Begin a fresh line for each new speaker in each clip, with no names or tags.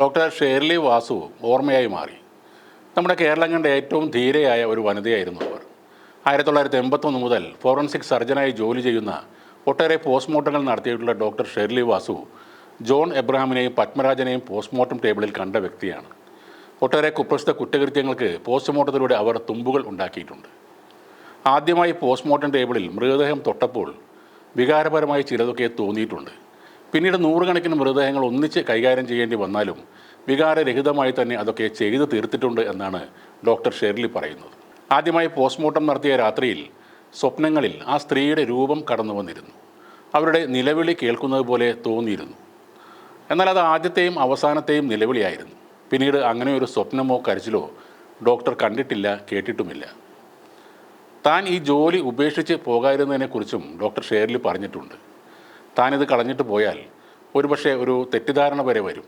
Doctor Sherly Vasu ഓർമ്മയായി മാറി. നമ്മുടെ കേരളം കണ്ട ഏറ്റവും ധീരയായ ഒരു വനിതയായിരുന്നു അവർ. 1981 മുതൽ ഫോറൻസിക് സർജനായി ജോലി ചെയ്യുന്ന ഒട്ടേറെ പോസ്റ്റ്മോർട്ടങ്ങൾ നടത്തിയിട്ടുള്ള ഡോക്ടർ ഷേർലി വാസു ജോൺ എബ്രഹാമിനെയും പത്മരാജനെയും പോസ്റ്റ്മോർട്ടം ടേബിളിൽ കണ്ട വ്യക്തിയാണ്. ഒട്ടേറെ കുപ്രസിദ്ധ കുറ്റകൃത്യങ്ങൾക്ക് പോസ്റ്റ്മോർട്ടത്തിലൂടെ അവർ തുമ്പുകൾ ഉണ്ടാക്കിയിട്ടുണ്ട്. ആദ്യമായി പോസ്റ്റ്മോർട്ടം ടേബിളിൽ മൃതദേഹം തൊട്ടപ്പോൾ വികാരപരമായി ചിലതൊക്കെ തോന്നിയിട്ടുണ്ട്. പിന്നീട് നൂറുകണക്കിന് മൃതദേഹങ്ങൾ ഒന്നിച്ച് കൈകാര്യം ചെയ്യേണ്ടി വന്നാലും വികാരരഹിതമായി തന്നെ അതൊക്കെ ചെയ്തു തീർത്തിട്ടുണ്ട് എന്നാണ് ഡോക്ടർ ഷേർലി പറയുന്നത്. ആദ്യമായി പോസ്റ്റ്മോർട്ടം നടത്തിയ രാത്രിയിൽ സ്വപ്നങ്ങളിൽ ആ സ്ത്രീയുടെ രൂപം കടന്നു വന്നിരുന്നു. അവരുടെ നിലവിളി കേൾക്കുന്നത് പോലെ തോന്നിയിരുന്നു. എന്നാൽ അത് ആദ്യത്തെയും അവസാനത്തെയും നിലവിളിയായിരുന്നു. പിന്നീട് അങ്ങനെ ഒരു സ്വപ്നമോ കരച്ചിലോ ഡോക്ടർ കണ്ടിട്ടില്ല, കേട്ടിട്ടുമില്ല. താൻ ഈ ജോലി ഉപേക്ഷിച്ച് പോകാതിരുന്നതിനെക്കുറിച്ചും ഡോക്ടർ ഷേർലി പറഞ്ഞിട്ടുണ്ട്. താനിത് കളഞ്ഞിട്ട് പോയാൽ ഒരുപക്ഷെ ഒരു തെറ്റിദ്ധാരണ വരെ വരും.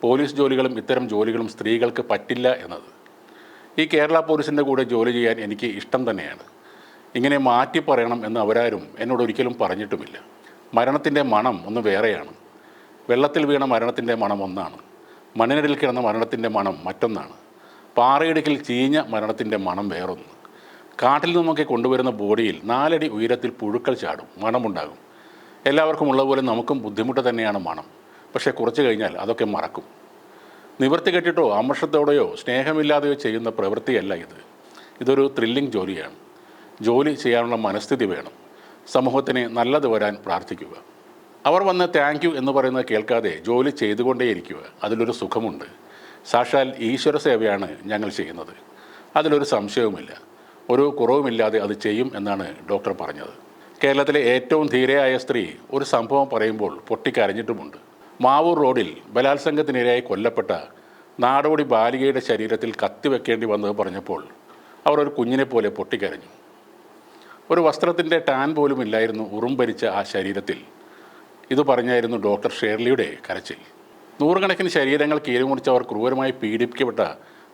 പോലീസ് ജോലികളും ഇത്തരം ജോലികളും സ്ത്രീകൾക്ക് പറ്റില്ല എന്നത്. ഈ കേരള പോലീസിൻ്റെ കൂടെ ജോലി ചെയ്യാൻ എനിക്ക് ഇഷ്ടം തന്നെയാണ്. ഇങ്ങനെ മാറ്റി പറയണം എന്ന് അവരാരും എന്നോട് ഒരിക്കലും പറഞ്ഞിട്ടുമില്ല. മരണത്തിൻ്റെ മണം ഒന്ന് വേറെയാണ്. വെള്ളത്തിൽ വീണ മരണത്തിൻ്റെ മണം ഒന്നാണ്, മണ്ണിനടിയിൽ കിടന്ന മരണത്തിൻ്റെ മണം മറ്റൊന്നാണ്, പാറയിടുക്കിൽ ചീഞ്ഞ മരണത്തിൻ്റെ മണം വേറൊന്ന്. കാട്ടിൽ നിന്നൊക്കെ കൊണ്ടുവരുന്ന ബോഡിയിൽ 4 അടി ഉയരത്തിൽ പുഴുക്കൾ ചാടും, മണമുണ്ടാകും. എല്ലാവർക്കും ഉള്ളതുപോലെ നമുക്കും ബുദ്ധിമുട്ട് തന്നെയാണ് മണം. പക്ഷേ കുറച്ച് കഴിഞ്ഞാൽ അതൊക്കെ മറക്കും. നിവൃത്തി കെട്ടിട്ടോ അമർഷത്തോടെയോ സ്നേഹമില്ലാതെയോ ചെയ്യുന്ന പ്രവൃത്തിയല്ല ഇത്. ഇതൊരു ത്രില്ലിംഗ് ജോലിയാണ്. ജോലി ചെയ്യാനുള്ള മനസ്ഥിതി വേണം. സമൂഹത്തിന് നല്ലത് വരാൻ പ്രാർത്ഥിക്കുക. അവർ വന്ന് താങ്ക് യു എന്ന് പറയുന്നത് കേൾക്കാതെ ജോലി ചെയ്തുകൊണ്ടേയിരിക്കുക. അതിലൊരു സുഖമുണ്ട്. സാക്ഷാൽ ഈശ്വര സേവയാണ് ഞങ്ങൾ ചെയ്യുന്നത്. അതിലൊരു സംശയവുമില്ല. ഒരു കുറവുമില്ലാതെ അത് ചെയ്യും എന്നാണ് ഡോക്ടർ പറഞ്ഞത്. കേരളത്തിലെ ഏറ്റവും ധീരയായ സ്ത്രീ ഒരു സംഭവം പറയുമ്പോൾ പൊട്ടിക്കരഞ്ഞിട്ടുമുണ്ട്. മാവൂർ റോഡിൽ ബലാത്സംഗത്തിനിരയായി കൊല്ലപ്പെട്ട നാടോടി ബാലികയുടെ ശരീരത്തിൽ കത്തിവെക്കേണ്ടി വന്നത് പറഞ്ഞപ്പോൾ അവർ ഒരു കുഞ്ഞിനെ പോലെ പൊട്ടിക്കരഞ്ഞു. ഒരു വസ്ത്രത്തിൻ്റെ ടാൻ പോലും ഇല്ലായിരുന്നു ഉറുമ്പരിച്ച ആ ശരീരത്തിൽ. ഇത് പറഞ്ഞായിരുന്നു ഡോക്ടർ ഷേർലിയുടെ കരച്ചിൽ. നൂറുകണക്കിന് ശരീരങ്ങൾ കീറിമുറിച്ചവർ ക്രൂരമായി പീഡിപ്പിക്കപ്പെട്ട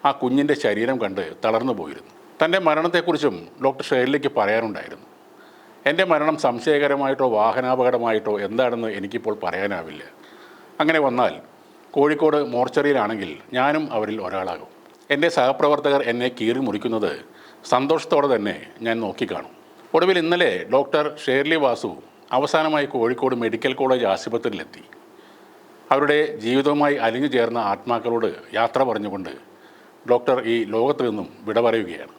ആ കുഞ്ഞിൻ്റെ ശരീരം കണ്ട് തളർന്നു പോയിരുന്നു. തൻ്റെ മരണത്തെക്കുറിച്ചും ഡോക്ടർ ഷേർലിക്ക് പറയാനുണ്ടായിരുന്നു. എൻ്റെ മരണം സംശയകരമായിട്ടോ വാഹനാപകടമായിട്ടോ എന്താണെന്ന് എനിക്കിപ്പോൾ പറയാനാവില്ല. അങ്ങനെ വന്നാൽ കോഴിക്കോട് മോർച്ചറിയിലാണെങ്കിൽ ഞാനും അവരിൽ ഒരാളാകും. എൻ്റെ സഹപ്രവർത്തകർ എന്നെ കീറി മുറിക്കുന്നത് സന്തോഷത്തോടെ തന്നെ ഞാൻ നോക്കിക്കാണും. ഒടുവിൽ ഇന്നലെ ഡോക്ടർ ഷേർലി വാസു അവസാനമായി കോഴിക്കോട് മെഡിക്കൽ കോളേജ് ആശുപത്രിയിലെത്തി. അവരുടെ ജീവിതവുമായി അലിഞ്ഞു ചേർന്ന ആത്മാക്കളോട് യാത്ര പറഞ്ഞുകൊണ്ട് ഡോക്ടർ ഈ ലോകത്ത് നിന്നും വിട പറയുകയാണ്.